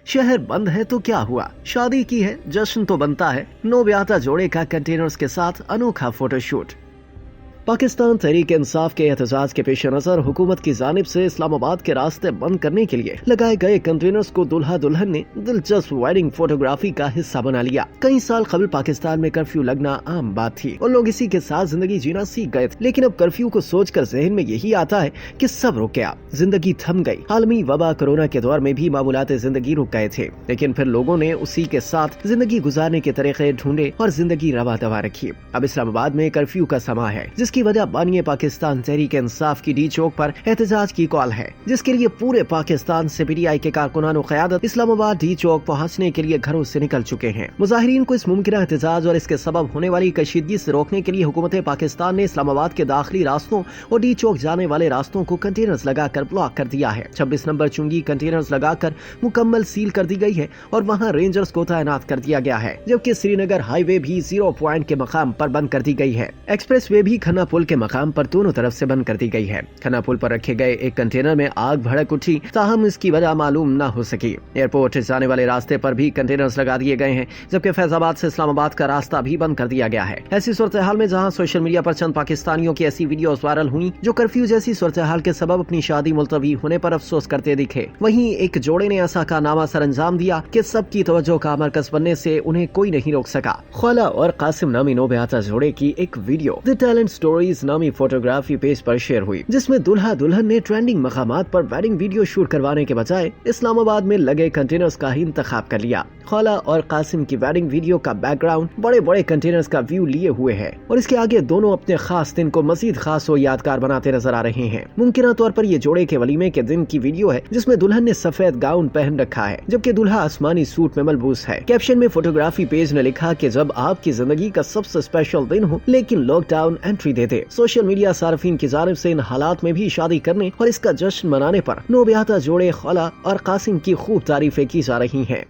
शहर बंद है तो क्या हुआ, शादी की है जश्न तो बनता है। नवब्याता जोड़े का कंटेनर्स के साथ अनोखा फोटोशूट। पाकिस्तान तहरीक इंसाफ के एहतजाज के पेश नजर हुकूमत की जानिब से इस्लामाबाद के रास्ते बंद करने के लिए लगाए गए कंटेनर्स को दुल्हा दुल्हन ने दिलचस्प वेडिंग फोटोग्राफी का हिस्सा बना लिया। कई साल कबल पाकिस्तान में कर्फ्यू लगना आम बात थी और लोग इसी के साथ जिंदगी जीना सीख गए थे, लेकिन अब कर्फ्यू को सोचकर जहन में यही आता है कि सब रुक गया, जिंदगी थम गई। आलमी वबा कोरोना के दौर में भी मामूलात जिंदगी रुक गए थे, लेकिन फिर लोगों ने उसी के साथ जिंदगी गुजारने के तरीके ढूंढे और जिंदगी रवा दवा रखी। अब इस्लामाबाद में कर्फ्यू का समा है, जिसकी वजह बानिए पाकिस्तान तहरीक इंसाफ की डी चौक पर एहतजाज की कॉल है, जिसके लिए पूरे पाकिस्तान से PTI के कारकुनानों क़यादत इस्लामाबाद डी चौक पहुँचने के लिए घरों से निकल चुके हैं। मुजाहिरीन को इस मुमकिन एहतजाज और इसके सबब होने वाली कशीदगी से रोकने के लिए हुकूमत पाकिस्तान ने इस्लामाबाद के दाखिली रास्तों और डी चौक जाने वाले रास्तों को कंटेनर्स लगाकर ब्लॉक कर दिया है। 26 नंबर चुंगी कंटेनर्स लगाकर मुकम्मल सील कर दी गई है और वहाँ रेंजर्स को तैनात कर दिया गया है, जबकि श्रीनगर हाईवे भी 0 पॉइंट के मकाम पर बंद कर दी गई है। एक्सप्रेस वे भी खन्ना पुल के मकाम पर दोनों तरफ से बंद कर दी गई है। खन्ना पुल पर रखे गए एक कंटेनर में आग भड़क उठी, ताहम इसकी वजह मालूम न हो सकी। एयरपोर्ट जाने वाले रास्ते पर भी कंटेनर्स लगा दिए गए हैं, जबकि फैजाबाद से इस्लामाबाद का रास्ता भी बंद कर दिया गया है। ऐसी सूरत हाल में जहां सोशल मीडिया पर चंद पाकिस्तानियों की ऐसी वीडियोस वायरल हुई जो कर्फ्यू जैसी सूरत हाल के सबब अपनी शादी मुलतवी होने पर अफसोस करते दिखे, वहीं एक जोड़े ने ऐसा कारनामा सर अंजाम दिया कि सबकी तवज्जो का मरकज बनने से उन्हें कोई नहीं रोक सका। ख्वाला और कासिम नामी नवब्याता जोड़े की एक वीडियो द टैलेंट स्टोरीज नामी फोटोग्राफी पेज पर शेयर हुई, जिसमें दुल्हा दुल्हन ने ट्रेंडिंग मकामात पर वेडिंग वीडियो शूट करवाने के बजाय इस्लामाबाद में लगे कंटेनर्स का ही इंतखाब कर लिया। ख्वाला और कासिम की वेडिंग वीडियो का बैकग्राउंड बड़े बड़े कंटेनर्स का व्यू लिए हुए है और इसके आगे दोनों अपने खास दिन को मजीद खास और यादगार बनाते नजर आ रहे हैं। मुमकिन तौर पर ये जोड़े के वलीमे के दिन की वीडियो है, जिसमें दुल्हन ने सफेद गाउन पहन रखा है जबकि दुल्हा आसमानी सूट में मलबूस है। कैप्शन में फोटोग्राफी पेज ने लिखा कि जब आपकी जिंदगी का सबसे स्पेशल दिन हो लेकिन लॉकडाउन एंट्री दे दे। सोशल मीडिया सार्फिन की जानिब से इन हालात में भी शादी करने और इसका जश्न मनाने पर नवब्याता जोड़े ख्वाला और कासिम की खूब तारीफें की जा रही हैं।